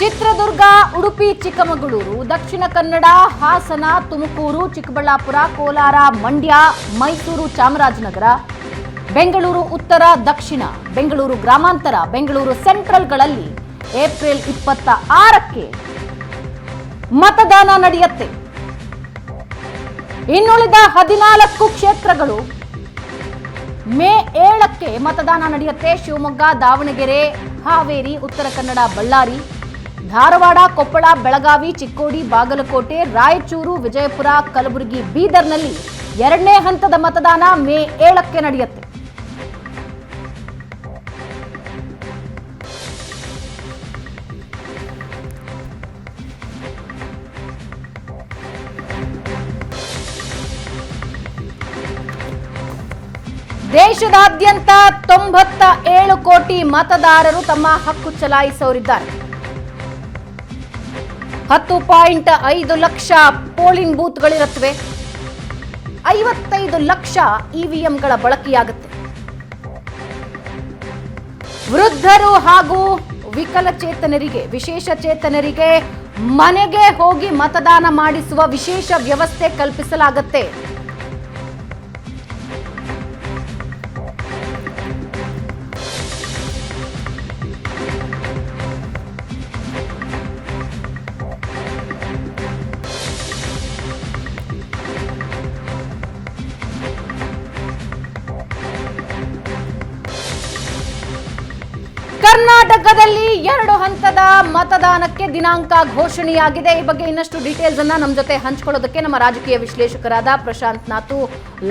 ಚಿತ್ರದುರ್ಗ, ಉಡುಪಿ, ಚಿಕ್ಕಮಗಳೂರು, ದಕ್ಷಿಣ ಕನ್ನಡ, ಹಾಸನ, ತುಮಕೂರು, ಚಿಕ್ಕಬಳ್ಳಾಪುರ, ಕೋಲಾರ, ಮಂಡ್ಯ, ಮೈಸೂರು, ಚಾಮರಾಜನಗರ, ಬೆಂಗಳೂರು ಉತ್ತರ, ದಕ್ಷಿಣ, ಬೆಂಗಳೂರು ಗ್ರಾಮಾಂತರ, ಬೆಂಗಳೂರು ಸೆಂಟ್ರಲ್ಗಳಲ್ಲಿ ಏಪ್ರಿಲ್ 26ಕ್ಕೆ ಮತದಾನ ನಡೆಯುತ್ತೆ. ಇನ್ನುಳಿದ 14 ಕ್ಷೇತ್ರಗಳು ಮೇ 7ಕ್ಕೆ ಮತದಾನ ನಡೆಯುತ್ತೆ. ಶಿವಮೊಗ್ಗ, ದಾವಣಗೆರೆ, ಹಾವೇರಿ, ಉತ್ತರ ಕನ್ನಡ, ಬಳ್ಳಾರಿ, ಧಾರವಾಡ, ಕೊಪ್ಪಳ, ಬೆಳಗಾವಿ, ಚಿಕ್ಕೋಡಿ, ಬಾಗಲಕೋಟೆ, ರಾಯಚೂರು, ವಿಜಯಪುರ, ಕಲಬುರಗಿ, ಬೀದರ್ನಲ್ಲಿ 2ನೇ ಹಂತದ ಮತದಾನ ಮೇ 7ಕ್ಕೆ ನಡೆಯುತ್ತೆ. ದೇಶದಾದ್ಯಂತ 97 ಕೋಟಿ ಮತದಾರರು ತಮ್ಮ ಹಕ್ಕು ಚಲಾಯಿಸೋರಿದ್ದಾರೆ. 10.5 ಲಕ್ಷ ಪೋಲಿಂಗ್ ಬೂತ್ಗಳಿರುತ್ತವೆ. 55 ಲಕ್ಷ ಇವಿಎಂಗಳ ಬಳಕೆಯಾಗುತ್ತೆ. ವೃದ್ಧರು ಹಾಗೂ ವಿಕಲಚೇತನರಿಗೆ, ವಿಶೇಷ ಚೇತನರಿಗೆ ಮನೆಗೆ ಹೋಗಿ ಮತದಾನ ಮಾಡಿಸುವ ವಿಶೇಷ ವ್ಯವಸ್ಥೆ ಕಲ್ಪಿಸಲಾಗುತ್ತೆ. ಕರ್ನಾಟಕದಲ್ಲಿ 2 ಹಂತದ ಮತದಾನಕ್ಕೆ ದಿನಾಂಕ ಘೋಷಣೆಯಾಗಿದೆ. ಈ ಬಗ್ಗೆ ಇನ್ನಷ್ಟು ಡೀಟೇಲ್ಸ್ ಅನ್ನ ನಮ್ಮ ಜೊತೆ ಹಂಚಿಕೊಳ್ಳೋದಕ್ಕೆ ನಮ್ಮ ರಾಜಕೀಯ ವಿಶ್ಲೇಷಕರಾದ ಪ್ರಶಾಂತ್ ನಾತು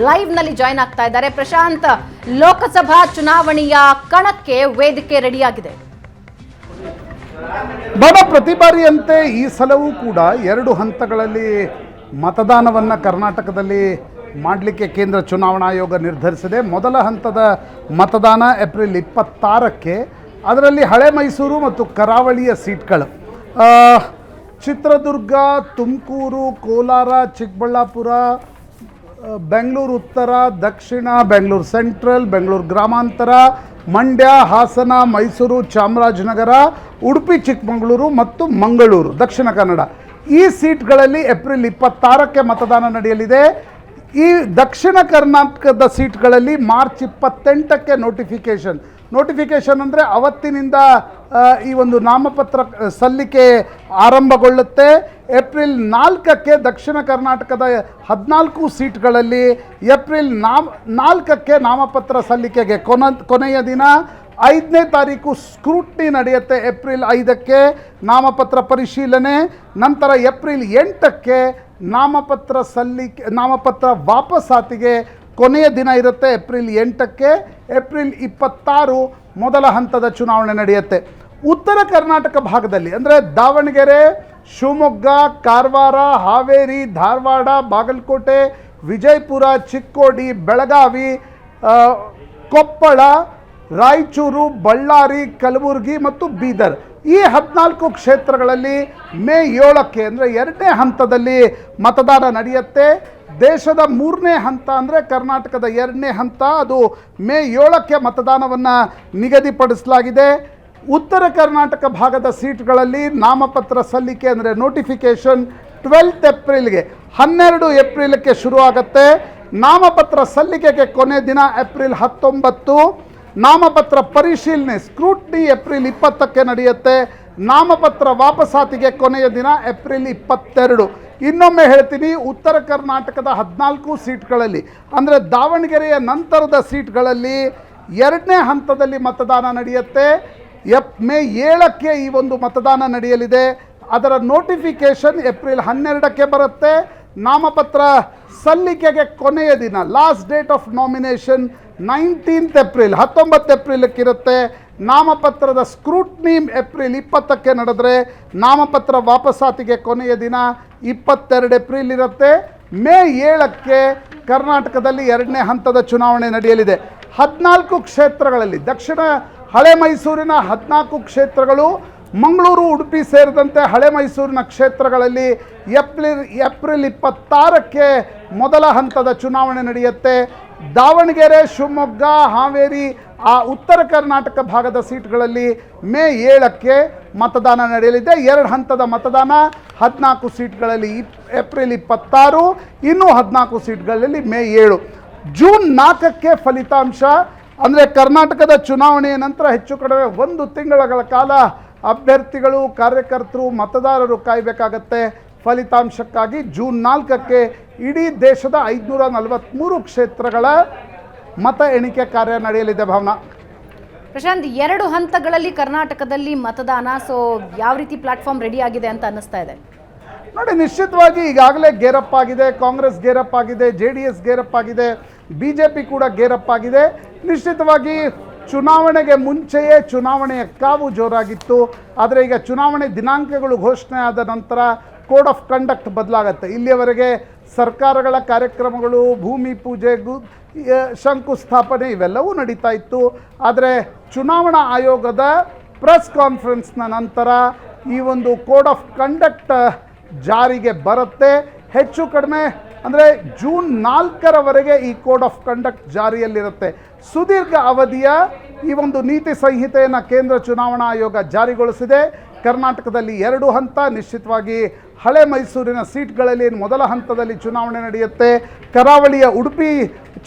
ಲೈವ್ ನಲ್ಲಿ ಜಾಯ್ನ್ ಆಗ್ತಾ ಇದ್ದಾರೆ. ಪ್ರಶಾಂತ್, ಲೋಕಸಭಾ ಚುನಾವಣೆಯ ಕಣಕ್ಕೆ ವೇದಿಕೆ ರೆಡಿಯಾಗಿದೆ. ಪ್ರತಿ ಬಾರಿಯಂತೆ ಈ ಸಲವೂ ಕೂಡ 2 ಹಂತಗಳಲ್ಲಿ ಮತದಾನವನ್ನು ಕರ್ನಾಟಕದಲ್ಲಿ ಮಾಡಲಿಕ್ಕೆ ಕೇಂದ್ರ ಚುನಾವಣಾ ಆಯೋಗ ನಿರ್ಧರಿಸಿದೆ. ಮೊದಲ ಹಂತದ ಮತದಾನ ಏಪ್ರಿಲ್ 26ಕ್ಕೆ. ಅದರಲ್ಲಿ ಹಳೆ ಮೈಸೂರು ಮತ್ತು ಕರಾವಳಿಯ ಸೀಟ್ಗಳು ಚಿತ್ರದುರ್ಗ, ತುಮಕೂರು, ಕೋಲಾರ, ಚಿಕ್ಕಬಳ್ಳಾಪುರ, ಬೆಂಗಳೂರು ಉತ್ತರ, ದಕ್ಷಿಣ, ಬೆಂಗಳೂರು ಸೆಂಟ್ರಲ್, ಬೆಂಗಳೂರು ಗ್ರಾಮಾಂತರ, ಮಂಡ್ಯ, ಹಾಸನ, ಮೈಸೂರು, ಚಾಮರಾಜನಗರ, ಉಡುಪಿ, ಚಿಕ್ಕಮಗಳೂರು ಮತ್ತು ಮಂಗಳೂರು ದಕ್ಷಿಣ ಕನ್ನಡ. ಈ ಸೀಟ್ಗಳಲ್ಲಿ ಏಪ್ರಿಲ್ 26ಕ್ಕೆ ಮತದಾನ ನಡೆಯಲಿದೆ. ಈ ದಕ್ಷಿಣ ಕರ್ನಾಟಕದ ಸೀಟ್ಗಳಲ್ಲಿ ಮಾರ್ಚ್ 28ಕ್ಕೆ ನೋಟಿಫಿಕೇಷನ್ ಅಂದರೆ ಅವತ್ತಿನಿಂದ ಈ ಒಂದು ನಾಮಪತ್ರ ಸಲ್ಲಿಕೆ ಆರಂಭಗೊಳ್ಳುತ್ತೆ. ಏಪ್ರಿಲ್ 4ಕ್ಕೆ ದಕ್ಷಿಣ ಕರ್ನಾಟಕದ 14 ಸೀಟ್ಗಳಲ್ಲಿ ಏಪ್ರಿಲ್ 4ಕ್ಕೆ ನಾಮಪತ್ರ ಸಲ್ಲಿಕೆಗೆ ಕೊನೆಯ ದಿನ. 5ನೇ ತಾರೀಕು ಸ್ಕ್ರೂಟ್ನಿ ನಡೆಯುತ್ತೆ. ಏಪ್ರಿಲ್ 5ಕ್ಕೆ ನಾಮಪತ್ರ ಪರಿಶೀಲನೆ. ನಂತರ ಏಪ್ರಿಲ್ 8ಕ್ಕೆ ನಾಮಪತ್ರ ವಾಪಸಾತಿಗೆ ಕೊನೆಯ ದಿನ ಇರುತ್ತೆ. ಏಪ್ರಿಲ್ 8ಕ್ಕೆ. ಏಪ್ರಿಲ್ 26 ಮೊದಲ ಹಂತದ ಚುನಾವಣೆ ನಡೆಯುತ್ತೆ. ಉತ್ತರ ಕರ್ನಾಟಕ ಭಾಗದಲ್ಲಿ ಅಂದರೆ ದಾವಣಗೆರೆ, ಶಿವಮೊಗ್ಗ, ಕಾರವಾರ, ಹಾವೇರಿ, ಧಾರವಾಡ, ಬಾಗಲಕೋಟೆ, ವಿಜಯಪುರ, ಚಿಕ್ಕೋಡಿ, ಬೆಳಗಾವಿ, ಕೊಪ್ಪಳ, ರಾಯಚೂರು, ಬಳ್ಳಾರಿ, ಕಲಬುರಗಿ ಮತ್ತು ಬೀದರ್, ಈ 14 ಕ್ಷೇತ್ರಗಳಲ್ಲಿ ಮೇ 7ಕ್ಕೆ ಅಂದರೆ 2ನೇ ಹಂತದಲ್ಲಿ ಮತದಾನ ನಡೆಯುತ್ತೆ. ದೇಶದ 3ನೇ ಹಂತ ಅಂದರೆ ಕರ್ನಾಟಕದ 2ನೇ ಹಂತ, ಅದು ಮೇ 7ಕ್ಕೆ ಮತದಾನವನ್ನು ನಿಗದಿಪಡಿಸಲಾಗಿದೆ. ಉತ್ತರ ಕರ್ನಾಟಕ ಭಾಗದ ಸೀಟ್ಗಳಲ್ಲಿ ನಾಮಪತ್ರ ಸಲ್ಲಿಕೆ ಅಂದರೆ ನೋಟಿಫಿಕೇಷನ್ 12 ಏಪ್ರಿಲ್ಗೆ, 12 ಏಪ್ರಿಲಕ್ಕೆ ಶುರುವಾಗುತ್ತೆ. ನಾಮಪತ್ರ ಸಲ್ಲಿಕೆಗೆ ಕೊನೆ ದಿನ ಏಪ್ರಿಲ್ 19. ನಾಮಪತ್ರ ಪರಿಶೀಲನೆ ಸ್ಕ್ರೂಟ್ನಿ ಏಪ್ರಿಲ್ 20ಕ್ಕೆ ನಡೆಯುತ್ತೆ. ನಾಮಪತ್ರ ವಾಪಸಾತಿಗೆ ಕೊನೆಯ ದಿನ ಏಪ್ರಿಲ್ 22. ಇನ್ನೊಮ್ಮೆ ಹೇಳ್ತೀನಿ, ಉತ್ತರ ಕರ್ನಾಟಕದ 14 ಸೀಟ್ಗಳಲ್ಲಿ ಅಂದರೆ ದಾವಣಗೆರೆಯ ನಂತರದ ಸೀಟ್ಗಳಲ್ಲಿ 2ನೇ ಹಂತದಲ್ಲಿ ಮತದಾನ ನಡೆಯುತ್ತೆ. ಮೇ 7ಕ್ಕೆ ಈ ಒಂದು ಮತದಾನ ನಡೆಯಲಿದೆ. ಅದರ ನೋಟಿಫಿಕೇಷನ್ ಏಪ್ರಿಲ್ 12ಕ್ಕೆ ಬರುತ್ತೆ. ನಾಮಪತ್ರ ಸಲ್ಲಿಕೆಗೆ ಕೊನೆಯ ದಿನ, last date of nomination 19 April, 19 ಏಪ್ರಿಲಕ್ಕಿರುತ್ತೆ. ನಾಮಪತ್ರದ ಸ್ಕ್ರೂಟ್ನಿ ಏಪ್ರಿಲ್ 20ಕ್ಕೆ ನಡೆದರೆ ನಾಮಪತ್ರ ವಾಪಸಾತಿಗೆ ಕೊನೆಯ ದಿನ 22 ಏಪ್ರಿಲ್ ಇರುತ್ತೆ. ಮೇ 7ಕ್ಕೆ ಕರ್ನಾಟಕದಲ್ಲಿ 2ನೇ ಹಂತದ ಚುನಾವಣೆ ನಡೆಯಲಿದೆ. 14 ಕ್ಷೇತ್ರಗಳಲ್ಲಿ ದಕ್ಷಿಣ ಹಳೆ ಮೈಸೂರಿನ 14 ಕ್ಷೇತ್ರಗಳು, ಮಂಗಳೂರು, ಉಡುಪಿ ಸೇರಿದಂತೆ ಹಳೆ ಮೈಸೂರಿನ ಕ್ಷೇತ್ರಗಳಲ್ಲಿ ಏಪ್ರಿಲ್ 26ಕ್ಕೆ ಮೊದಲ ಹಂತದ ಚುನಾವಣೆ ನಡೆಯುತ್ತೆ. ದಾವಣಗೆರೆ, ಶಿವಮೊಗ್ಗ, ಹಾವೇರಿ, ಆ ಉತ್ತರ ಕರ್ನಾಟಕ ಭಾಗದ ಸೀಟ್ಗಳಲ್ಲಿ ಮೇ 7ಕ್ಕೆ ಮತದಾನ ನಡೆಯಲಿದೆ. 2 ಹಂತದ ಮತದಾನ, 14 ಸೀಟ್ಗಳಲ್ಲಿ ಏಪ್ರಿಲ್ 26, ಇನ್ನೂ 14 ಸೀಟ್ಗಳಲ್ಲಿ ಮೇ 7. ಜೂನ್ 4ಕ್ಕೆ ಫಲಿತಾಂಶ. ಅಂದರೆ ಕರ್ನಾಟಕದ ಚುನಾವಣೆಯ ನಂತರ ಹೆಚ್ಚು ಕಡಿಮೆ 1 ತಿಂಗಳ ಕಾಲ ಅಭ್ಯರ್ಥಿಗಳು, ಕಾರ್ಯಕರ್ತರು, ಮತದಾರರು ಕಾಯಬೇಕಾಗತ್ತೆ ಫಲಿತಾಂಶಕ್ಕಾಗಿ. ಜೂನ್ 4ಕ್ಕೆ ಇಡೀ ದೇಶದ 543 ಕ್ಷೇತ್ರಗಳ ಮತ ಎಣಿಕೆ ಕಾರ್ಯ ನಡೆಯಲಿದೆ. ಭಾವನಾ. ಪ್ರಶಾಂತ್, 2 ಹಂತಗಳಲ್ಲಿ ಕರ್ನಾಟಕದಲ್ಲಿ ಮತದಾನ, ಸೊ ಯಾವ ರೀತಿ ಪ್ಲಾಟ್ಫಾರ್ಮ್ ರೆಡಿ ಆಗಿದೆ ಅಂತ ಅನ್ನಿಸ್ತಾ ಇದೆ? ನೋಡಿ, ನಿಶ್ಚಿತವಾಗಿ ಈಗಾಗಲೇ ಗೇರಪ್ ಆಗಿದೆ. ಕಾಂಗ್ರೆಸ್ ಗೇರಪ್ ಆಗಿದೆ, JDS ಗೇರಪ್ ಆಗಿದೆ, BJP ಕೂಡ ಗೇರಪ್ ಆಗಿದೆ. ನಿಶ್ಚಿತವಾಗಿ ಚುನಾವಣೆಗೆ ಮುಂಚೆಯೇ ಚುನಾವಣೆಯ ಕಾವು ಜೋರಾಗಿತ್ತು. ಆದರೆ ಈಗ ಚುನಾವಣೆ ದಿನಾಂಕಗಳು ಘೋಷಣೆ ಆದ ನಂತರ ಕೋಡ್ ಆಫ್ ಕಂಡಕ್ಟ್ ಬದಲಾಗುತ್ತೆ. ಇಲ್ಲಿಯವರೆಗೆ ಸರ್ಕಾರಗಳ ಕಾರ್ಯಕ್ರಮಗಳು, ಭೂಮಿ ಪೂಜೆ, ಶಂಕುಸ್ಥಾಪನೆ ಇವೆಲ್ಲವೂ ನಡೀತಾ ಇತ್ತು. ಆದರೆ ಚುನಾವಣಾ ಆಯೋಗದ ಪ್ರೆಸ್ ಕಾನ್ಫರೆನ್ಸ್ನ ನಂತರ ಈ ಒಂದು ಕೋಡ್ ಆಫ್ ಕಂಡಕ್ಟ್ ಜಾರಿಗೆ ಬರುತ್ತೆ. ಹೆಚ್ಚು ಕಡಿಮೆ ಅಂದರೆ ಜೂನ್ 4ರವರೆಗೆ ಈ ಕೋಡ್ ಆಫ್ ಕಂಡಕ್ಟ್ ಜಾರಿಯಲ್ಲಿರುತ್ತೆ. ಸುದೀರ್ಘ ಅವಧಿಯ ಈ ಒಂದು ನೀತಿ ಸಂಹಿತೆಯನ್ನು ಕೇಂದ್ರ ಚುನಾವಣಾ ಆಯೋಗ ಜಾರಿಗೊಳಿಸಿದೆ. ಕರ್ನಾಟಕದಲ್ಲಿ 2 ಹಂತ. ನಿಶ್ಚಿತವಾಗಿ ಹಳೆ ಮೈಸೂರಿನ ಸೀಟ್ಗಳಲ್ಲಿ ಮೊದಲ ಹಂತದಲ್ಲಿ ಚುನಾವಣೆ ನಡೆಯುತ್ತೆ. ಕರಾವಳಿಯ ಉಡುಪಿ,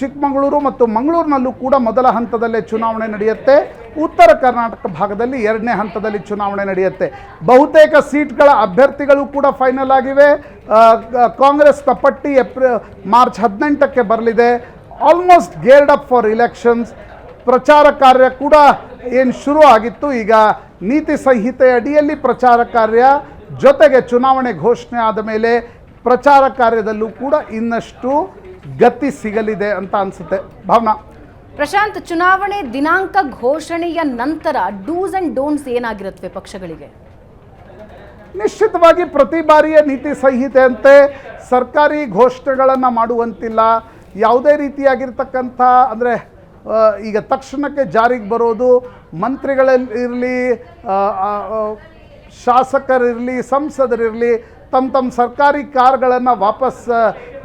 ಚಿಕ್ಕಮಗಳೂರು ಮತ್ತು ಮಂಗಳೂರಿನಲ್ಲೂ ಕೂಡ ಮೊದಲ ಹಂತದಲ್ಲೇ ಚುನಾವಣೆ ನಡೆಯುತ್ತೆ. ಉತ್ತರ ಕರ್ನಾಟಕ ಭಾಗದಲ್ಲಿ 2ನೇ ಹಂತದಲ್ಲಿ ಚುನಾವಣೆ ನಡೆಯುತ್ತೆ. ಬಹುತೇಕ ಸೀಟ್ಗಳ ಅಭ್ಯರ್ಥಿಗಳು ಕೂಡ ಫೈನಲ್ ಆಗಿವೆ. ಕಾಂಗ್ರೆಸ್ನ ಪಟ್ಟಿ ಮಾರ್ಚ್ 18ಕ್ಕೆ ಬರಲಿದೆ. Almost geared up for elections. ಪ್ರಚಾರ ಕಾರ್ಯ ಕೂಡ ಏನು ಶುರು ಆಗಿತ್ತು, ಈಗ ನೀತಿ ಸಂಹಿತೆ ಅಡಿಯಲ್ಲಿ ಪ್ರಚಾರ ಕಾರ್ಯ, ಜೊತೆಗೆ ಚುನಾವಣೆ ಘೋಷಣೆ ಆದ ಮೇಲೆ ಪ್ರಚಾರ ಕಾರ್ಯದಲ್ಲೂ ಕೂಡ ಇನ್ನಷ್ಟು ಗತಿ ಸಿಗಲಿದೆ ಅಂತ ಅನಿಸುತ್ತೆ. ಭಾವನಾ. ಪ್ರಶಾಂತ್, ಚುನಾವಣೆ ದಿನಾಂಕ ಘೋಷಣೆಯ ನಂತರ ಡೂಸ್ ಆ್ಯಂಡ್ ಡೋಂಟ್ಸ್ ಏನಾಗಿರುತ್ತವೆ ಪಕ್ಷಗಳಿಗೆ? ನಿಶ್ಚಿತವಾಗಿ ಪ್ರತಿ ಬಾರಿಯ ನೀತಿ ಸಂಹಿತೆಯಂತೆ ಸರ್ಕಾರಿ ಘೋಷಣೆಗಳನ್ನು ಮಾಡುವಂತಿಲ್ಲ. ಯಾವುದೇ ರೀತಿಯಾಗಿರ್ತಕ್ಕಂಥ ಅಂದರೆ ಈಗ ತಕ್ಷಣಕ್ಕೆ ಜಾರಿಗೆ ಬರೋದು, ಮಂತ್ರಿಗಳಿರಲಿ, ಶಾಸಕರಿರಲಿ, ಸಂಸದರಿರಲಿ, ತಮ್ಮ ಸರ್ಕಾರಿ ಕಾರ್ಗಳನ್ನು ವಾಪಸ್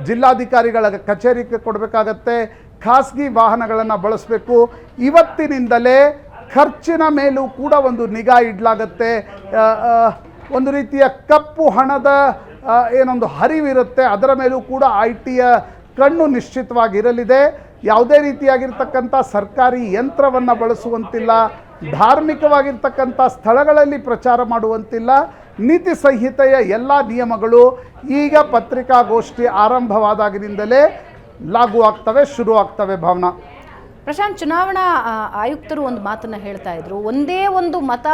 ಜಿಲ್ಲಾಧಿಕಾರಿಗಳ ಕಚೇರಿಗೆ ಕೊಡಬೇಕಾಗತ್ತೆ. ಖಾಸಗಿ ವಾಹನಗಳನ್ನು ಬಳಸಬೇಕು. ಇವತ್ತಿನಿಂದಲೇ ಖರ್ಚಿನ ಮೇಲೂ ಕೂಡ ಒಂದು ನಿಗಾ ಇಡಲಾಗತ್ತೆ. ಒಂದು ರೀತಿಯ ಕಪ್ಪು ಹಣದ ಏನೊಂದು ಹರಿವಿರುತ್ತೆ, ಅದರ ಮೇಲೂ ಕೂಡ ITಯ ಕಣ್ಣು ನಿಶ್ಚಿತವಾಗಿರಲಿದೆ. ಯಾವುದೇ ರೀತಿಯಾಗಿರ್ತಕ್ಕಂಥ ಸರ್ಕಾರಿ ಯಂತ್ರವನ್ನು ಬಳಸುವಂತಿಲ್ಲ. ಧಾರ್ಮಿಕವಾಗಿರ್ತಕ್ಕಂಥ ಸ್ಥಳಗಳಲ್ಲಿ ಪ್ರಚಾರ ಮಾಡುವಂತಿಲ್ಲ. ನೀತಿ ಸಂಹಿತೆಯ ಎಲ್ಲ ನಿಯಮಗಳು ಈಗ ಪತ್ರಿಕಾಗೋಷ್ಠಿ ಆರಂಭವಾದಾಗಿನಿಂದಲೇ ಲಾಗು ಆಗ್ತವೆ, ಶುರು ಆಗ್ತವೆ. ಭಾವನಾ. ಪ್ರಶಾಂತ್, ಚುನಾವಣಾ ಆಯುಕ್ತರು ಒಂದು ಮಾತನ್ನು ಹೇಳ್ತಾ ಇದ್ರು, ಒಂದೇ ಒಂದು ಮತ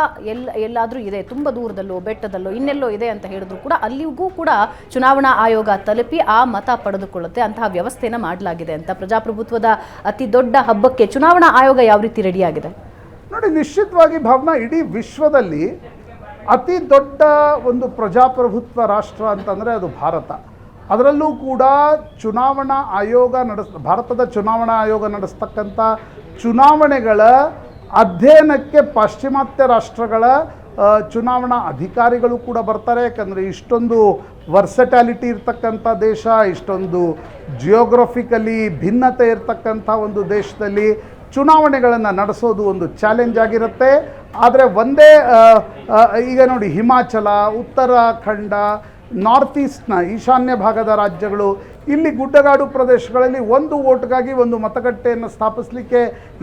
ಎಲ್ಲಾದರೂ ಇದೆ, ತುಂಬ ದೂರದಲ್ಲೋ ಬೆಟ್ಟದಲ್ಲೋ ಇನ್ನೆಲ್ಲೋ ಇದೆ ಅಂತ ಹೇಳಿದ್ರು ಕೂಡ ಅಲ್ಲಿಗೂ ಕೂಡ ಚುನಾವಣಾ ಆಯೋಗ ತಲುಪಿ ಆ ಮತ ಪಡೆದುಕೊಳ್ಳುತ್ತೆ, ಅಂತಹ ವ್ಯವಸ್ಥೆಯನ್ನು ಮಾಡಲಾಗಿದೆ ಅಂತ. ಪ್ರಜಾಪ್ರಭುತ್ವದ ಅತಿ ದೊಡ್ಡ ಹಬ್ಬಕ್ಕೆ ಚುನಾವಣಾ ಆಯೋಗ ಯಾವ ರೀತಿ ರೆಡಿಯಾಗಿದೆ? ನೋಡಿ, ನಿಶ್ಚಿತವಾಗಿ ಭಾವನಾ, ಇಡೀ ವಿಶ್ವದಲ್ಲಿ ಅತಿ ದೊಡ್ಡ ಒಂದು ಪ್ರಜಾಪ್ರಭುತ್ವ ರಾಷ್ಟ್ರ ಅಂತಂದರೆ ಅದು ಭಾರತ. ಅದರಲ್ಲೂ ಕೂಡ ಚುನಾವಣಾ ಆಯೋಗ ಭಾರತದ ಚುನಾವಣಾ ಆಯೋಗ ನಡೆಸ್ತಕ್ಕಂಥ ಚುನಾವಣೆಗಳ ಅಧ್ಯಯನಕ್ಕೆ ಪಾಶ್ಚಿಮಾತ್ಯ ರಾಷ್ಟ್ರಗಳ ಚುನಾವಣಾ ಅಧಿಕಾರಿಗಳು ಕೂಡ ಬರ್ತಾರೆ. ಯಾಕಂದರೆ ಇಷ್ಟೊಂದು ವರ್ಸಟ್ಯಾಲಿಟಿ ಇರ್ತಕ್ಕಂಥ ದೇಶ, ಇಷ್ಟೊಂದು ಜಿಯೋಗ್ರಫಿಕಲಿ ಭಿನ್ನತೆ ಇರ್ತಕ್ಕಂಥ ಒಂದು ದೇಶದಲ್ಲಿ ಚುನಾವಣೆಗಳನ್ನು ನಡೆಸೋದು ಒಂದು ಚಾಲೆಂಜ್ ಆಗಿರುತ್ತೆ. ಆದರೆ ಒಂದೇ ಈಗ ನೋಡಿ, ಹಿಮಾಚಲ, ಉತ್ತರಾಖಂಡ, ನಾರ್ತ್ ಈಸ್ಟ್ನ ಈಶಾನ್ಯ ಭಾಗದ ರಾಜ್ಯಗಳು, ಇಲ್ಲಿ ಗುಡ್ಡಗಾಡು ಪ್ರದೇಶಗಳಲ್ಲಿ ಒಂದು ವೋಟ್ಗಾಗಿ ಒಂದು ಮತಗಟ್ಟೆಯನ್ನು ಸ್ಥಾಪಿಸಲಿಕ್ಕೆ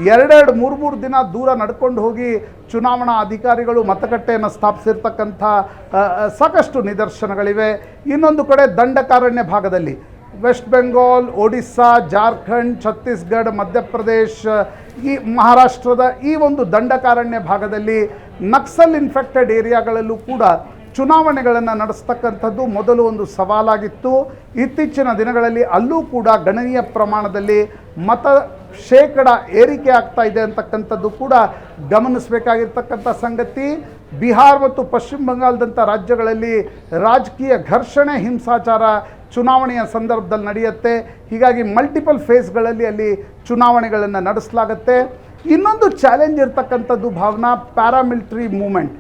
2-3 ದಿನ ದೂರ ನಡ್ಕೊಂಡು ಹೋಗಿ ಚುನಾವಣಾ ಅಧಿಕಾರಿಗಳು ಮತಗಟ್ಟೆಯನ್ನು ಸ್ಥಾಪಿಸಿರ್ತಕ್ಕಂಥ ಸಾಕಷ್ಟು ನಿದರ್ಶನಗಳಿವೆ. ಇನ್ನೊಂದು ಕಡೆ ದಂಡಕಾರಣ್ಯ ಭಾಗದಲ್ಲಿ ವೆಸ್ಟ್ ಬೆಂಗಾಲ್, ಒಡಿಸ್ಸಾ, ಜಾರ್ಖಂಡ್, ಛತ್ತೀಸ್ಗಢ, ಮಧ್ಯಪ್ರದೇಶ್, ಈ ಮಹಾರಾಷ್ಟ್ರದ ಈ ಒಂದು ದಂಡಕಾರಣ್ಯ ಭಾಗದಲ್ಲಿ ನಕ್ಸಲ್ ಇನ್ಫೆಕ್ಟೆಡ್ ಏರಿಯಾಗಳಲ್ಲೂ ಕೂಡ ಚುನಾವಣೆಗಳನ್ನು ನಡೆಸ್ತಕ್ಕಂಥದ್ದು ಮೊದಲು ಒಂದು ಸವಾಲಾಗಿತ್ತು. ಇತ್ತೀಚಿನ ದಿನಗಳಲ್ಲಿ ಅಲ್ಲೂ ಕೂಡ ಗಣನೀಯ ಪ್ರಮಾಣದಲ್ಲಿ ಮತ ಶೇಕಡ ಏರಿಕೆ ಆಗ್ತಾ ಇದೆ ಅಂತಕ್ಕಂಥದ್ದು ಕೂಡ ಗಮನಿಸಬೇಕಾಗಿರ್ತಕ್ಕಂಥ ಸಂಗತಿ. ಬಿಹಾರ್ ಮತ್ತು ಪಶ್ಚಿಮ ಬಂಗಾಳದಂಥ ರಾಜ್ಯಗಳಲ್ಲಿ ರಾಜಕೀಯ ಘರ್ಷಣೆ, ಹಿಂಸಾಚಾರ ಚುನಾವಣೆಯ ಸಂದರ್ಭದಲ್ಲಿ ನಡೆಯುತ್ತೆ. ಹೀಗಾಗಿ ಮಲ್ಟಿಪಲ್ ಫೇಸ್ಗಳಲ್ಲಿ ಅಲ್ಲಿ ಚುನಾವಣೆಗಳನ್ನು ನಡೆಸಲಾಗುತ್ತೆ. ಇನ್ನೊಂದು ಚಾಲೆಂಜ್ ಇರ್ತಕ್ಕಂಥದ್ದು ಭಾವನಾ, ಪ್ಯಾರಾಮಿಲಿಟರಿ ಮೂಮೆಂಟ್.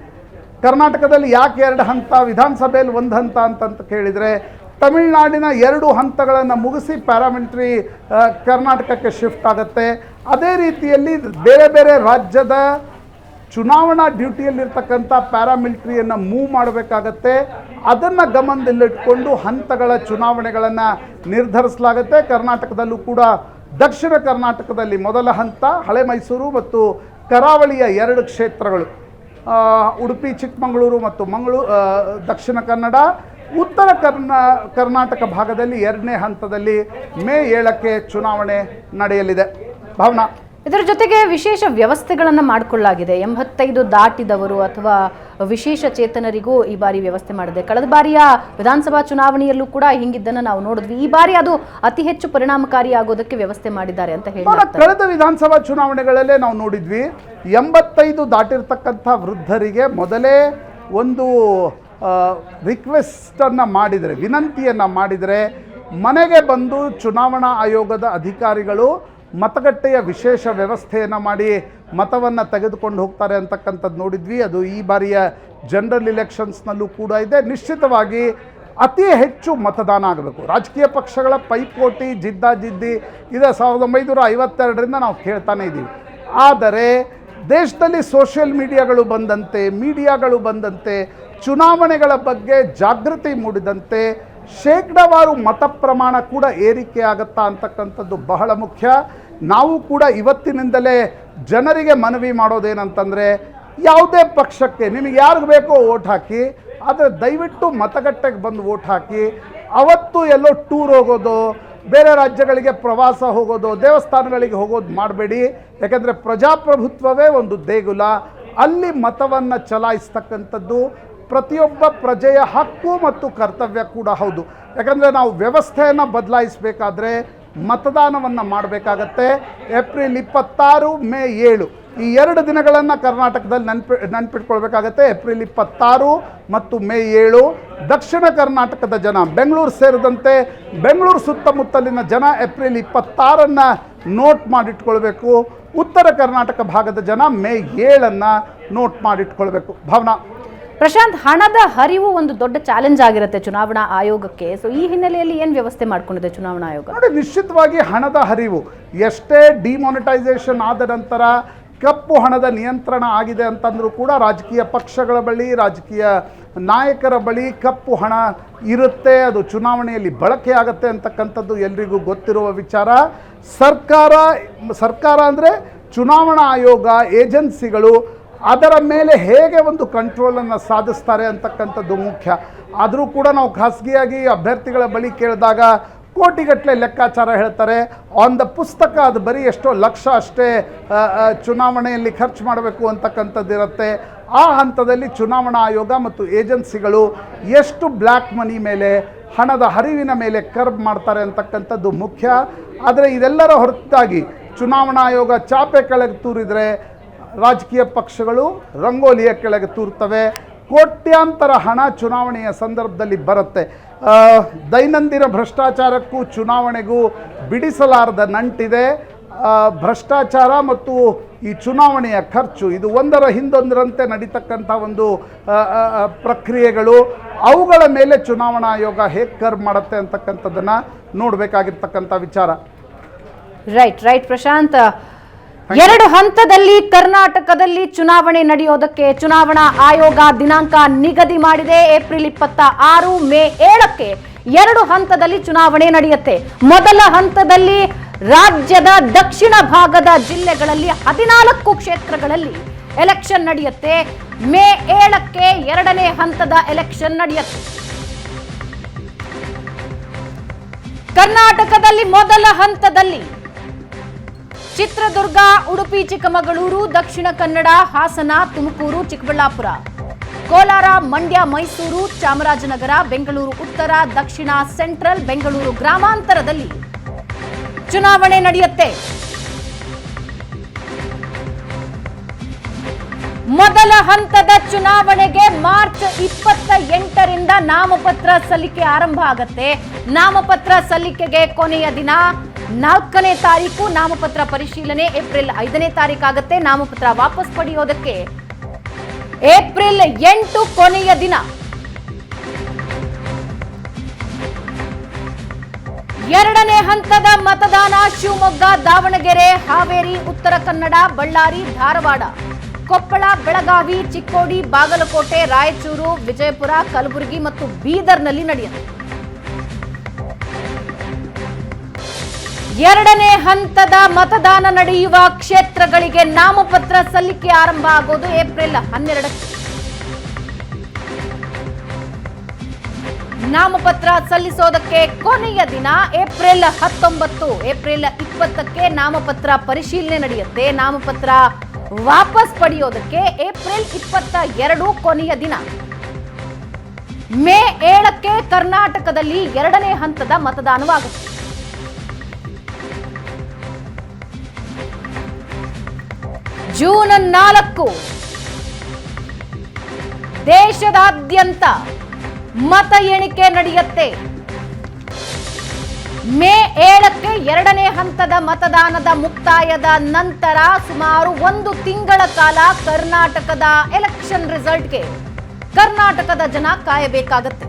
ಕರ್ನಾಟಕದಲ್ಲಿ ಯಾಕೆ 2 ಹಂತ, ವಿಧಾನಸಭೆಯಲ್ಲಿ 1 ಹಂತ ಅಂತಂತ ಕೇಳಿದರೆ, ತಮಿಳುನಾಡಿನ 2 ಹಂತಗಳನ್ನು ಮುಗಿಸಿ ಪ್ಯಾರಾಮಿಲಿಟರಿ ಕರ್ನಾಟಕಕ್ಕೆ ಶಿಫ್ಟ್ ಆಗುತ್ತೆ. ಅದೇ ರೀತಿಯಲ್ಲಿ ಬೇರೆ ಬೇರೆ ರಾಜ್ಯದ ಚುನಾವಣಾ ಡ್ಯೂಟಿಯಲ್ಲಿರ್ತಕ್ಕಂಥ ಪ್ಯಾರಾಮಿಲಿಟ್ರಿಯನ್ನು ಮೂವ್ ಮಾಡಬೇಕಾಗತ್ತೆ. ಅದನ್ನು ಗಮನದಲ್ಲಿಟ್ಕೊಂಡು ಹಂತಗಳ ಚುನಾವಣೆಗಳನ್ನು ನಿರ್ಧರಿಸಲಾಗುತ್ತೆ. ಕರ್ನಾಟಕದಲ್ಲೂ ಕೂಡ ದಕ್ಷಿಣ ಕರ್ನಾಟಕದಲ್ಲಿ ಮೊದಲ ಹಂತ ಹಳೆ ಮೈಸೂರು ಮತ್ತು ಕರಾವಳಿಯ 2 ಕ್ಷೇತ್ರಗಳು, ಉಡುಪಿ ಚಿಕ್ಕಮಗಳೂರು ಮತ್ತು ದಕ್ಷಿಣ ಕನ್ನಡ. ಉತ್ತರ ಕರ್ನಾಟಕ ಭಾಗದಲ್ಲಿ 2ನೇ ಹಂತದಲ್ಲಿ ಮೇ 7ಕ್ಕೆ ಚುನಾವಣೆ ನಡೆಯಲಿದೆ. ಭಾವನಾ, ಇದರ ಜೊತೆಗೆ ವಿಶೇಷ ವ್ಯವಸ್ಥೆಗಳನ್ನು ಮಾಡಿಕೊಳ್ಳಲಾಗಿದೆ. 85 ದಾಟಿದವರು ಅಥವಾ ವಿಶೇಷ ಚೇತನರಿಗೂ ಈ ಬಾರಿ ವ್ಯವಸ್ಥೆ ಮಾಡಿದೆ. ಕಳೆದ ಬಾರಿಯ ವಿಧಾನಸಭಾ ಚುನಾವಣೆಯಲ್ಲೂ ಕೂಡ ಹಿಂಗಿದ್ದನ್ನು ನಾವು ನೋಡಿದ್ವಿ. ಈ ಬಾರಿ ಅದು ಅತಿ ಹೆಚ್ಚು ಪರಿಣಾಮಕಾರಿ ಆಗೋದಕ್ಕೆ ವ್ಯವಸ್ಥೆ ಮಾಡಿದ್ದಾರೆ ಅಂತ ಹೇಳಿ ಕಳೆದ ವಿಧಾನಸಭಾ ಚುನಾವಣೆಗಳಲ್ಲೇ ನಾವು ನೋಡಿದ್ವಿ. 85 ದಾಟಿರ್ತಕ್ಕಂಥ ವೃದ್ಧರಿಗೆ ಮೊದಲೇ ಒಂದು ರಿಕ್ವೆಸ್ಟನ್ನು ಮಾಡಿದರೆ, ವಿನಂತಿಯನ್ನು ಮಾಡಿದರೆ, ಮನೆಗೆ ಬಂದು ಚುನಾವಣಾ ಆಯೋಗದ ಅಧಿಕಾರಿಗಳು ಮತಗಟ್ಟೆಯ ವಿಶೇಷ ವ್ಯವಸ್ಥೆಯನ್ನು ಮಾಡಿ ಮತವನ್ನು ತೆಗೆದುಕೊಂಡು ಹೋಗ್ತಾರೆ ಅಂತಕ್ಕಂಥದ್ದು ನೋಡಿದ್ವಿ. ಅದು ಈ ಬಾರಿಯ ಜನರಲ್ ಇಲೆಕ್ಷನ್ಸ್ನಲ್ಲೂ ಕೂಡ ಇದೆ. ನಿಶ್ಚಿತವಾಗಿ ಅತಿ ಹೆಚ್ಚು ಮತದಾನ ಆಗಬೇಕು. ರಾಜಕೀಯ ಪಕ್ಷಗಳ ಪೈಪೋಟಿ ಜಿದ್ದಾಜಿದ್ದಿ ಇದೆ 1952ರಿಂದ ನಾವು ಕೇಳ್ತಾನೆ ಇದ್ದೀವಿ. ಆದರೆ ದೇಶದಲ್ಲಿ ಸೋಷಿಯಲ್ ಮೀಡಿಯಾಗಳು ಬಂದಂತೆ ಚುನಾವಣೆಗಳ ಬಗ್ಗೆ ಜಾಗೃತಿ ಮೂಡಿದಂತೆ ಶೇಕಡಾವಾರು ಮತ ಪ್ರಮಾಣ ಕೂಡ ಏರಿಕೆ ಆಗುತ್ತಾ ಅಂತಕ್ಕಂಥದ್ದು ಬಹಳ ಮುಖ್ಯ. ನಾವು ಕೂಡ ಇವತ್ತಿನಿಂದಲೇ ಜನರಿಗೆ ಮನವಿ ಮಾಡೋದೇನಂತಂದರೆ, ಯಾವುದೇ ಪಕ್ಷಕ್ಕೆ ನಿಮಗೆ ಯಾರಿಗೆ ಬೇಕೋ ವೋಟ್ ಹಾಕಿ, ಆದರೆ ದಯವಿಟ್ಟು ಮತಗಟ್ಟೆಗೆ ಬಂದು ವೋಟ್ ಹಾಕಿ. ಅವತ್ತು ಎಲ್ಲೋ ಟೂರ್ ಹೋಗೋದು, ಬೇರೆ ರಾಜ್ಯಗಳಿಗೆ ಪ್ರವಾಸ ಹೋಗೋದು, ದೇವಸ್ಥಾನಗಳಿಗೆ ಹೋಗೋದು ಮಾಡಬೇಡಿ. ಯಾಕೆಂದರೆ ಪ್ರಜಾಪ್ರಭುತ್ವವೇ ಒಂದು ದೇಗುಲ. ಅಲ್ಲಿ ಮತವನ್ನು ಚಲಾಯಿಸ್ತಕ್ಕಂಥದ್ದು ಪ್ರತಿಯೊಬ್ಬ ಪ್ರಜೆಯ ಹಕ್ಕು ಮತ್ತು ಕರ್ತವ್ಯ ಕೂಡ ಹೌದು. ಯಾಕಂದರೆ ನಾವು ವ್ಯವಸ್ಥೆಯನ್ನು ಬದಲಾಯಿಸಬೇಕಾದ್ರೆ ಮತದಾನವನ್ನು ಮಾಡಬೇಕಾಗತ್ತೆ. ಏಪ್ರಿಲ್ 26, ಮೇ 7 ಈ 2 ದಿನಗಳನ್ನು ಕರ್ನಾಟಕದಲ್ಲಿ ನೆನಪಿಟ್ಕೊಳ್ಬೇಕಾಗತ್ತೆ. ಏಪ್ರಿಲ್ 26 ಮತ್ತು ಮೇ 7 ದಕ್ಷಿಣ ಕರ್ನಾಟಕದ ಜನ, ಬೆಂಗಳೂರು ಸೇರಿದಂತೆ ಬೆಂಗಳೂರು ಸುತ್ತಮುತ್ತಲಿನ ಜನ ಏಪ್ರಿಲ್ 26 ನೋಟ್ ಮಾಡಿಟ್ಕೊಳ್ಬೇಕು. ಉತ್ತರ ಕರ್ನಾಟಕ ಭಾಗದ ಜನ ಮೇ 7 ನೋಟ್ ಮಾಡಿಟ್ಕೊಳ್ಬೇಕು. ಭಾವನಾ, ಪ್ರಶಾಂತ್, ಹಣದ ಹರಿವು ಒಂದು ದೊಡ್ಡ ಚಾಲೆಂಜ್ ಆಗಿರುತ್ತೆ ಚುನಾವಣಾ ಆಯೋಗಕ್ಕೆ. ಸೊ ಈ ಹಿನ್ನೆಲೆಯಲ್ಲಿ ಏನು ವ್ಯವಸ್ಥೆ ಮಾಡ್ಕೊಂಡಿದೆ ಚುನಾವಣಾ ಆಯೋಗ? ನೋಡಿ, ನಿಶ್ಚಿತವಾಗಿ ಹಣದ ಹರಿವು ಎಷ್ಟೇ ಡಿಮಾನಿಟೈಸೇಷನ್ ಆದ ನಂತರ ಕಪ್ಪು ಹಣದ ನಿಯಂತ್ರಣ ಆಗಿದೆ ಅಂತಂದ್ರೂ ಕೂಡ ರಾಜಕೀಯ ಪಕ್ಷಗಳ ಬಳಿ, ರಾಜಕೀಯ ನಾಯಕರ ಬಳಿ ಕಪ್ಪು ಹಣ ಇರುತ್ತೆ. ಅದು ಚುನಾವಣೆಯಲ್ಲಿ ಬಳಕೆ ಆಗುತ್ತೆ ಅಂತಕ್ಕಂಥದ್ದು ಎಲ್ರಿಗೂ ಗೊತ್ತಿರುವ ವಿಚಾರ. ಸರ್ಕಾರ ಅಂದರೆ ಚುನಾವಣಾ ಆಯೋಗ, ಏಜೆನ್ಸಿಗಳು ಅದರ ಮೇಲೆ ಹೇಗೆ ಒಂದು ಕಂಟ್ರೋಲನ್ನು ಸಾಧಿಸ್ತಾರೆ ಅಂತಕ್ಕಂಥದ್ದು ಮುಖ್ಯ. ಆದರೂ ಕೂಡ ನಾವು ಖಾಸಗಿಯಾಗಿ ಅಭ್ಯರ್ಥಿಗಳ ಬಳಿ ಕೇಳಿದಾಗ ಕೋಟಿಗಟ್ಟಲೆ ಲೆಕ್ಕಾಚಾರ ಹೇಳ್ತಾರೆ. ಆನ್ ದ ಪುಸ್ತಕ ಅದು ಬರೀ ಎಷ್ಟೋ ಲಕ್ಷ ಅಷ್ಟೇ ಚುನಾವಣೆಯಲ್ಲಿ ಖರ್ಚು ಮಾಡಬೇಕು ಅಂತಕ್ಕಂಥದ್ದು ಇರುತ್ತೆ. ಆ ಹಂತದಲ್ಲಿ ಚುನಾವಣಾ ಆಯೋಗ ಮತ್ತು ಏಜೆನ್ಸಿಗಳು ಎಷ್ಟು ಬ್ಲ್ಯಾಕ್ ಮನಿ ಮೇಲೆ, ಹಣದ ಹರಿವಿನ ಮೇಲೆ ಕರ್ಬ್ ಮಾಡ್ತಾರೆ ಅಂತಕ್ಕಂಥದ್ದು ಮುಖ್ಯ. ಆದರೆ ಇದೆಲ್ಲರ ಹೊರತಾಗಿ ಚುನಾವಣಾ ಆಯೋಗ ಚಾಪೆ ಕೆಳಗೆ ತೂರಿದರೆ ರಾಜಕೀಯ ಪಕ್ಷಗಳು ರಂಗೋಲಿಯ ಕೆಳಗೆ ತೂರ್ತವೆ. ಕೋಟ್ಯಾಂತರ ಹಣ ಚುನಾವಣೆಯ ಸಂದರ್ಭದಲ್ಲಿ ಬರುತ್ತೆ. ದೈನಂದಿನ ಭ್ರಷ್ಟಾಚಾರಕ್ಕೂ ಚುನಾವಣೆಗೂ ಬಿಡಿಸಲಾರದ ನಂಟಿದೆ. ಭ್ರಷ್ಟಾಚಾರ ಮತ್ತು ಈ ಚುನಾವಣೆಯ ಖರ್ಚು ಇದು ಒಂದರ ಹಿಂದೊಂದರಂತೆ ನಡೀತಕ್ಕಂಥ ಒಂದು ಪ್ರಕ್ರಿಯೆಗಳು. ಅವುಗಳ ಮೇಲೆ ಚುನಾವಣಾ ಆಯೋಗ ಹೇಗೆ ಕರ್ವ್ ಮಾಡುತ್ತೆ ಅಂತಕ್ಕಂಥದ್ದನ್ನು ನೋಡಬೇಕಾಗಿರ್ತಕ್ಕಂಥ ವಿಚಾರ. ರೈಟ್ ಪ್ರಶಾಂತ್, 2 ಹಂತದಲ್ಲಿ ಕರ್ನಾಟಕದಲ್ಲಿ ಚುನಾವಣೆ ನಡೆಯೋದಕ್ಕೆ ಚುನಾವಣಾ ಆಯೋಗ ದಿನಾಂಕ ನಿಗದಿ ಮಾಡಿದೆ. ಏಪ್ರಿಲ್ 26, ಮೇ 7ಕ್ಕೆ 2 ಹಂತದಲ್ಲಿ ಚುನಾವಣೆ ನಡೆಯುತ್ತೆ. ಮೊದಲ ಹಂತದಲ್ಲಿ ರಾಜ್ಯದ ದಕ್ಷಿಣ ಭಾಗದ ಜಿಲ್ಲೆಗಳಲ್ಲಿ 14 ಕ್ಷೇತ್ರಗಳಲ್ಲಿ ಎಲೆಕ್ಷನ್ ನಡೆಯುತ್ತೆ. ಮೇ 7ಕ್ಕೆ 2ನೇ ಹಂತದ ಎಲೆಕ್ಷನ್ ನಡೆಯುತ್ತೆ. ಕರ್ನಾಟಕದಲ್ಲಿ ಮೊದಲ ಹಂತದಲ್ಲಿ ಚಿತ್ರದುರ್ಗ, ಉಡುಪಿ ಚಿಕ್ಕಮಗಳೂರು, ದಕ್ಷಿಣ ಕನ್ನಡ, ಹಾಸನ, ತುಮಕೂರು, ಚಿಕ್ಕಬಳ್ಳಾಪುರ, ಕೋಲಾರ, ಮಂಡ್ಯ, ಮೈಸೂರು, ಚಾಮರಾಜನಗರ, ಬೆಂಗಳೂರು ಉತ್ತರ, ದಕ್ಷಿಣ, ಸೆಂಟ್ರಲ್, ಬೆಂಗಳೂರು ಗ್ರಾಮಾಂತರದಲ್ಲಿ ಚುನಾವಣೆ ನಡೆಯುತ್ತೆ. ಮೊದಲ ಹಂತದ ಚುನಾವಣೆಗೆ ಮಾರ್ಚ್ 28ರಿಂದ ನಾಮಪತ್ರ ಸಲ್ಲಿಕೆ ಆರಂಭ ಆಗುತ್ತೆ. ನಾಮಪತ್ರ ಸಲ್ಲಿಕೆಗೆ ಕೊನೆಯ ದಿನ 4ನೇ ತಾರೀಕು. ನಾಮಪತ್ರ ಪರಿಶೀಲನೆ ಏಪ್ರಿಲ್ 5ನೇ ತಾರೀಕಾಗುತ್ತೆ. ನಾಮಪತ್ರ ವಾಪಸ್ ಪಡೆಯೋದಕ್ಕೆ ಏಪ್ರಿಲ್ 8 ಕೊನೆಯ ದಿನ. ಎರಡನೇ ಹಂತದ ಮತದಾನ ಶಿವಮೊಗ್ಗ, ದಾವಣಗೆರೆ, ಹಾವೇರಿ, ಉತ್ತರ ಕನ್ನಡ, ಬಳ್ಳಾರಿ, ಧಾರವಾಡ, ಕೊಪ್ಪಳ, ಬೆಳಗಾವಿ, ಚಿಕ್ಕೋಡಿ, ಬಾಗಲಕೋಟೆ, ರಾಯಚೂರು, ವಿಜಯಪುರ, ಕಲಬುರಗಿ ಮತ್ತು ಬೀದರ್ನಲ್ಲಿ ನಡೆಯುತ್ತೆ. ಎರಡನೇ ಹಂತದ ಮತದಾನ ನಡೆಯುವ ಕ್ಷೇತ್ರಗಳಿಗೆ ನಾಮಪತ್ರ ಸಲ್ಲಿಕೆ ಆರಂಭ ಆಗೋದು ಏಪ್ರಿಲ್ 12ಕ್ಕೆ. ನಾಮಪತ್ರ ಸಲ್ಲಿಸೋದಕ್ಕೆ ಕೊನೆಯ ದಿನ ಏಪ್ರಿಲ್ 19. ಏಪ್ರಿಲ್ 20ಕ್ಕೆ ನಾಮಪತ್ರ ಪರಿಶೀಲನೆ ನಡೆಯುತ್ತೆ. ನಾಮಪತ್ರ ವಾಪಸ್ ಪಡೆಯೋದಕ್ಕೆ ಏಪ್ರಿಲ್ 22 ಕೊನೆಯ ದಿನ. ಮೇ 7ಕ್ಕೆ ಕರ್ನಾಟಕದಲ್ಲಿ ಎರಡನೇ ಹಂತದ ಮತದಾನವಾಗುತ್ತೆ. ಜೂನ್ 4 ದೇಶದಾದ್ಯಂತ ಮತ ಎಣಿಕೆ ನಡೆಯುತ್ತೆ. ಮೇ 7ಕ್ಕೆ ಎರಡನೇ ಹಂತದ ಮತದಾನದ ಮುಕ್ತಾಯದ ನಂತರ ಸುಮಾರು 1 ತಿಂಗಳ ಕಾಲ ಕರ್ನಾಟಕದ ಎಲೆಕ್ಷನ್ ರಿಸಲ್ಟ್ಗೆ ಕರ್ನಾಟಕದ ಜನ ಕಾಯಬೇಕಾಗತ್ತೆ.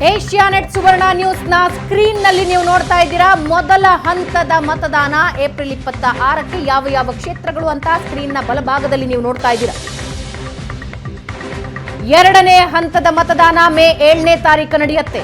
ಏಷ್ಯಾನೆಟ್ ಸುವರ್ಣ ನ್ಯೂಸ್ನ ಸ್ಕ್ರೀನ್ನಲ್ಲಿ ನೀವು ನೋಡ್ತಾ ಇದ್ದೀರಾ. ಮೊದಲ ಹಂತದ ಮತದಾನ ಏಪ್ರಿಲ್ 26ಕ್ಕೆ ಯಾವ ಕ್ಷೇತ್ರಗಳು ಅಂತ ಸ್ಕ್ರೀನ್ನ ಬಲಭಾಗದಲ್ಲಿ ನೀವು ನೋಡ್ತಾ ಇದ್ದೀರಾ. ಎರಡನೇ ಹಂತದ ಮತದಾನ ಮೇ 7ನೇ ತಾರೀಕು ನಡೆಯುತ್ತೆ.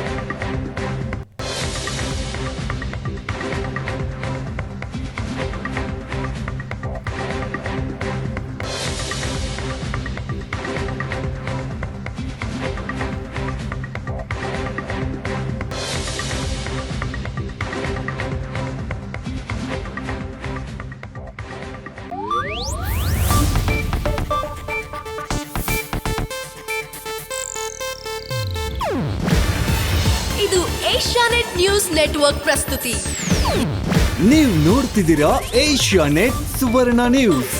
ಇದು ಏಷ್ಯಾನೆಟ್ ನ್ಯೂಸ್ ನೆಟ್ವರ್ಕ್ ಪ್ರಸ್ತುತಿ. ನೀವು ನೋಡ್ತಿದ್ದೀರಾ ಏಷ್ಯಾನೆಟ್ ಸುವರ್ಣ ನ್ಯೂಸ್.